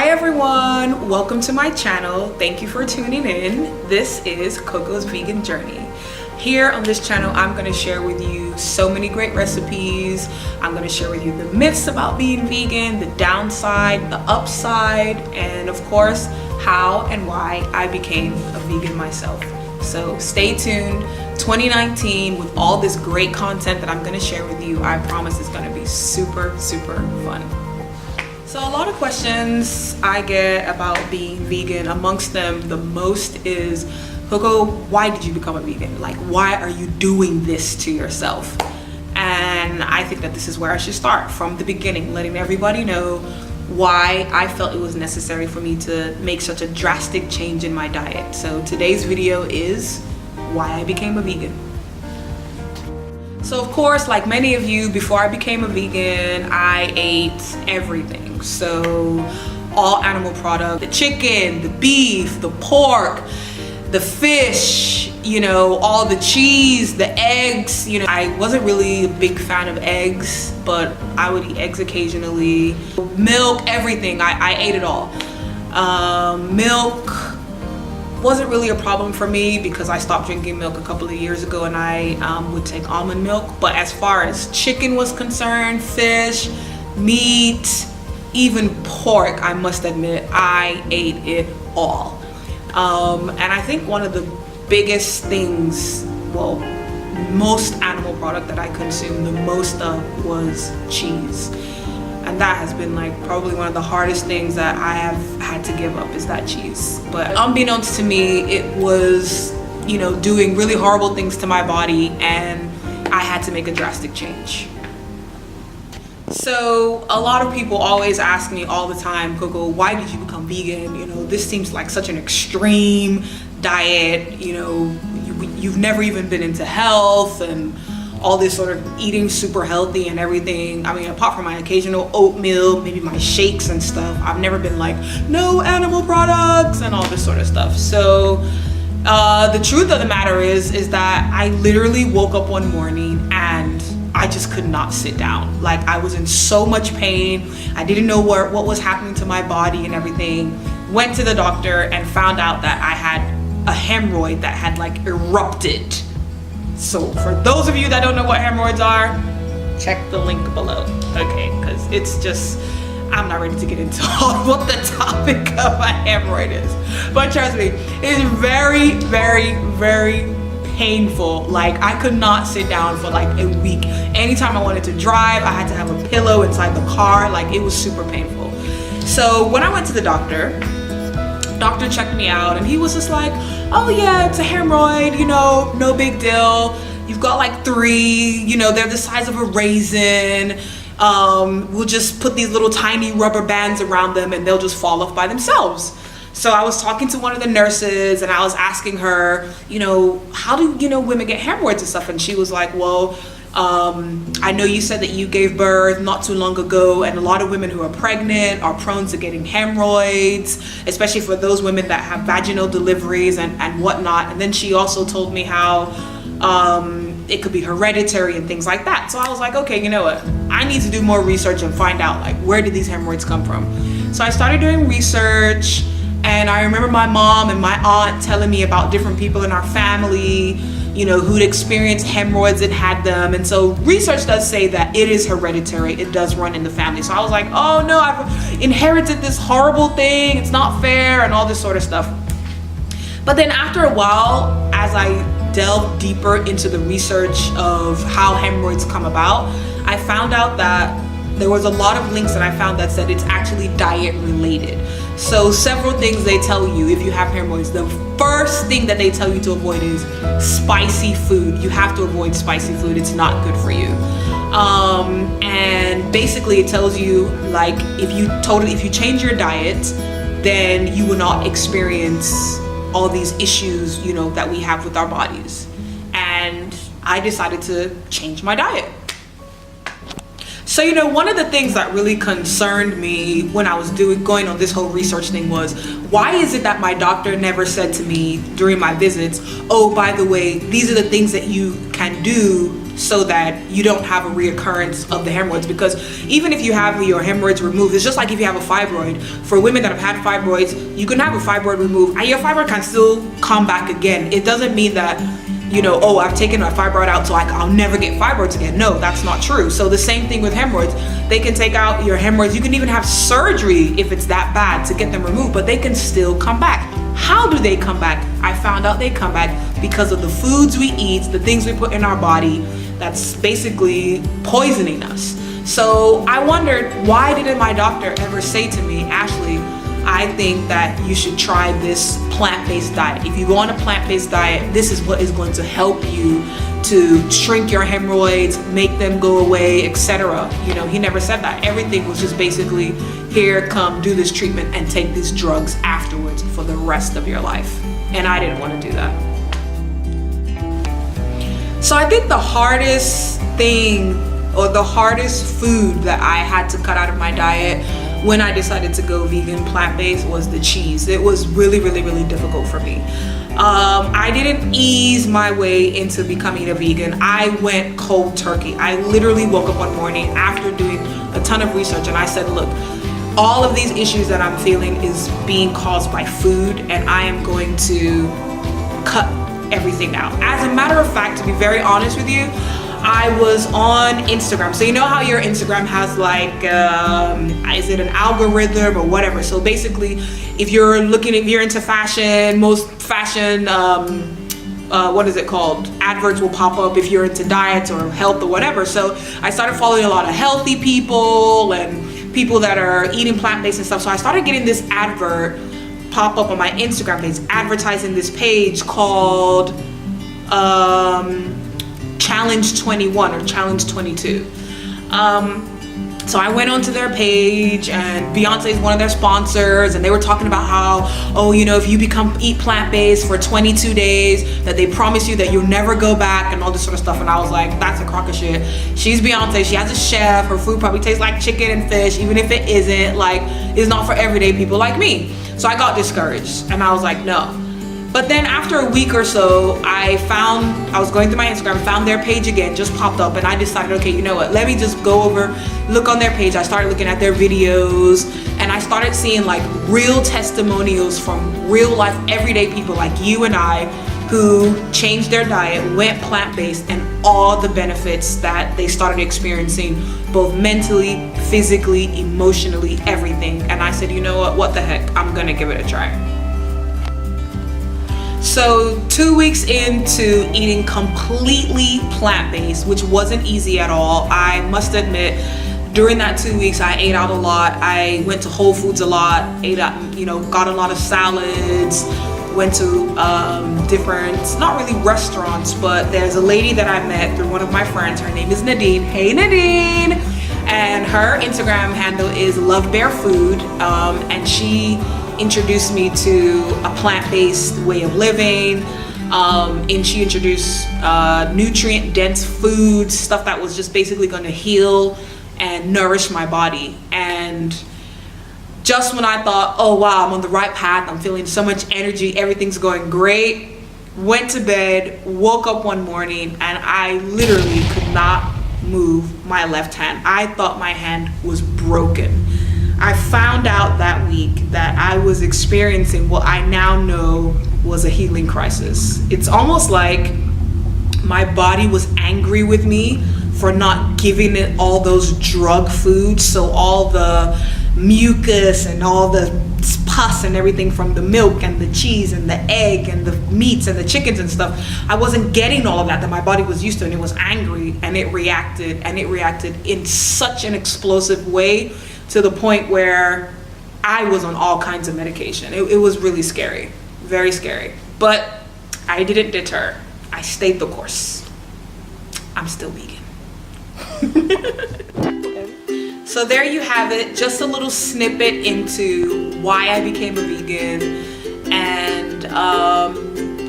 Hi everyone, welcome to my channel. Thank you for tuning in. This is Coco's Vegan Journey. Here on this channel, I'm going to share with you so many great recipes. I'm going to share with you the myths about being vegan, the downside, the upside, and of course, how and why I became a vegan myself. So stay tuned. 2019 with all this great content that I'm going to share with you. I promise it's going to be super fun. So a lot of questions I get about being vegan. Amongst them, the most is, Coco, why did you become a vegan? Like, why are you doing this to yourself? And I think that this is where I should start from the beginning, letting everybody know why I felt it was necessary for me to make such a drastic change in my diet. So today's video is why I became a vegan. So of course, like many of you, before I became a vegan, I ate everything. So all animal products, the chicken, the beef, the pork, the fish, you know, all the cheese, the eggs. You know, I wasn't really a big fan of eggs, but I would eat eggs occasionally. Milk, everything, I ate it all. Milk wasn't really a problem for me because I stopped drinking milk a couple of years ago, and I would take almond milk. But as far as chicken was concerned, fish, meat, even pork, I must admit, I ate it all. And I think one of the biggest things, well, most animal product that I consumed the most of was cheese. And that has been like probably one of the hardest things that I have had to give up, is that cheese. But unbeknownst to me, it was, you know, doing really horrible things to my body, and I had to make a drastic change. So a lot of people always ask me all the time, Coco, why did you become vegan? You know, this seems like such an extreme diet. You know, you've never even been into health and all this sort of eating super healthy and everything. I mean, apart from my occasional oatmeal, maybe my shakes and stuff, I've never been like, no animal products and all this sort of stuff. So the truth of the matter is that I literally woke up one morning and I just could not sit down. Like, I was in so much pain. I didn't know what was happening to my body and everything. Went to the doctor and found out that I had a hemorrhoid that had like erupted. So for those of you that don't know what hemorrhoids are, check the link below, okay? Because it's just, I'm not ready to get into all what the topic of a hemorrhoid is. But trust me, it's very painful. Like, I could not sit down for like a week. Anytime I wanted to drive, I had to have a pillow inside the car. Like, it was super painful. So when I went to the doctor checked me out, and he was just like, oh yeah, it's a hemorrhoid, you know, no big deal. You've got like 3, you know, they're the size of a raisin. We'll just put these little tiny rubber bands around them and they'll just fall off by themselves. So I was talking to one of the nurses and I was asking her, you know, how do, you know, women get hemorrhoids and stuff? And she was like, well, I know you said that you gave birth not too long ago, and a lot of women who are pregnant are prone to getting hemorrhoids, especially for those women that have vaginal deliveries and whatnot. And then she also told me how it could be hereditary and things like that. So I was like, okay, you know what? I need to do more research and find out, like, where did these hemorrhoids come from? So I started doing research, and I remember my mom and my aunt telling me about different people in our family, you know, who'd experienced hemorrhoids and had them. And so research does say that it is hereditary. It does run in the family. So I was like, oh no, I've inherited this horrible thing. It's not fair and all this sort of stuff. But then after a while, as I delved deeper into the research of how hemorrhoids come about, I found out that there was a lot of links that I found that said it's actually diet related. So several things they tell you if you have hemorrhoids. The first thing that they tell you to avoid is spicy food. You have to avoid spicy food. It's not good for you. And basically it tells you, like, if you change your diet, then you will not experience all these issues, you know, that we have with our bodies. And I decided to change my diet. So, you know, one of the things that really concerned me when I was going on this whole research thing was, why is it that my doctor never said to me during my visits, oh, by the way, these are the things that you can do so that you don't have a reoccurrence of the hemorrhoids. Because even if you have your hemorrhoids removed, it's just like if you have a fibroid. For women that have had fibroids, you can have a fibroid removed and your fibroid can still come back again. It doesn't mean that, you know, oh, I've taken my fibroid out so I'll never get fibroids again. No, that's not true. So the same thing with hemorrhoids. They can take out your hemorrhoids. You can even have surgery if it's that bad to get them removed, but they can still come back. How do they come back? I found out they come back because of the foods we eat, the things we put in our body that's basically poisoning us. So I wondered, why didn't my doctor ever say to me, Ashley, I think that you should try this plant-based diet. If you go on a plant-based diet, this is what is going to help you to shrink your hemorrhoids, make them go away, etc. You know, he never said that. Everything was just basically, here, come, do this treatment and take these drugs afterwards for the rest of your life. And I didn't want to do that. So I think the hardest thing, or the hardest food that I had to cut out of my diet when I decided to go vegan plant-based was the cheese. It was really, really, really difficult for me. I didn't ease my way into becoming a vegan. I went cold turkey. I literally woke up one morning after doing a ton of research and I said, look, all of these issues that I'm feeling is being caused by food, and I am going to cut everything out. As a matter of fact, to be very honest with you, I was on Instagram. So you know how your Instagram has like, is it an algorithm or whatever? So basically, if you're into fashion, most fashion, what is it called? Adverts will pop up if you're into diets or health or whatever. So I started following a lot of healthy people and people that are eating plant-based and stuff. So I started getting this advert pop up on my Instagram page, advertising this page called, Challenge 21 or Challenge 22. So I went onto their page, and Beyonce is one of their sponsors, and they were talking about how, oh, you know, if you eat plant-based for 22 days, that they promise you that you'll never go back and all this sort of stuff. And I was like, that's a crock of shit. She's Beyonce, she has a chef, her food probably tastes like chicken and fish, even if it isn't, like, it's not for everyday people like me. So I got discouraged and I was like, no. But then after a week or so, I was going through my Instagram, found their page again, just popped up, and I decided, okay, you know what, let me just go over, look on their page. I started looking at their videos, and I started seeing like real testimonials from real life, everyday people like you and I, who changed their diet, went plant-based, and all the benefits that they started experiencing, both mentally, physically, emotionally, everything. And I said, you know what the heck, I'm gonna give it a try. So 2 weeks into eating completely plant-based, which wasn't easy at all, I must admit, during that 2 weeks, I ate out a lot. I went to Whole Foods a lot, ate out, got a lot of salads, went to different, not really restaurants, but there's a lady that I met through one of my friends. Her name is Nadine. Hey, Nadine! And her Instagram handle is Love Bear Food, and she introduced me to a plant-based way of living, and she introduced nutrient-dense foods, stuff that was just basically going to heal and nourish my body. And just when I thought, oh wow, I'm on the right path, I'm feeling so much energy, everything's going great, went to bed, woke up one morning, and I literally could not move my left hand. I thought my hand was broken. I found out that week that I was experiencing what I now know was a healing crisis. It's almost like my body was angry with me for not giving it all those drug foods. So all the mucus and all the pus and everything from the milk and the cheese and the egg and the meats and the chickens and stuff, I wasn't getting all of that my body was used to, and it was angry, and it reacted in such an explosive way, to the point where I was on all kinds of medication. It was really scary, very scary. But I didn't deter. I stayed the course. I'm still vegan. So there you have it, just a little snippet into why I became a vegan. And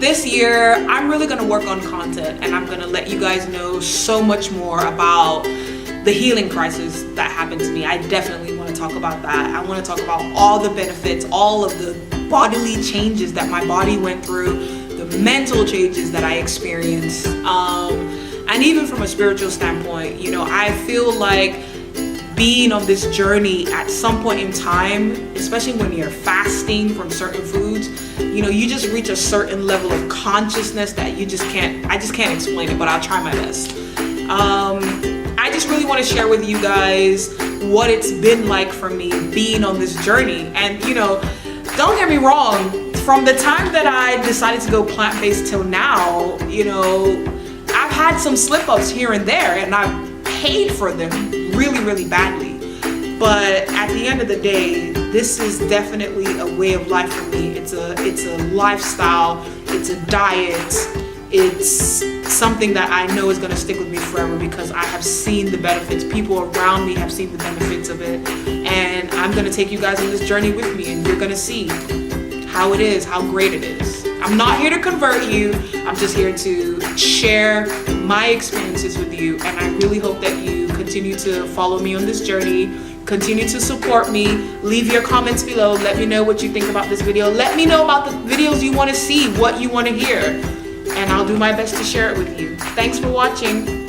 this year, I'm really gonna work on content, and I'm gonna let you guys know so much more about the healing crisis that happened to me. I definitely want to talk about that. I want to talk about all the benefits, all of the bodily changes that my body went through, the mental changes that I experienced. And even from a spiritual standpoint, you know, I feel like being on this journey at some point in time, especially when you're fasting from certain foods, you know, you just reach a certain level of consciousness that I just can't explain it, but I'll try my best. I just really want to share with you guys what it's been like for me being on this journey. And, you know, don't get me wrong, from the time that I decided to go plant-based till now, you know, I've had some slip-ups here and there, and I've paid for them really, really badly. But at the end of the day, this is definitely a way of life for me. It's a lifestyle, it's a diet, it's something that I know is gonna stick with me forever because I have seen the benefits. People around me have seen the benefits of it. And I'm gonna take you guys on this journey with me, and you're gonna see how it is, how great it is. I'm not here to convert you. I'm just here to share my experiences with you. And I really hope that you continue to follow me on this journey. Continue to support me. Leave your comments below. Let me know what you think about this video. Let me know about the videos you want to see, what you want to hear. And I'll do my best to share it with you. Thanks for watching.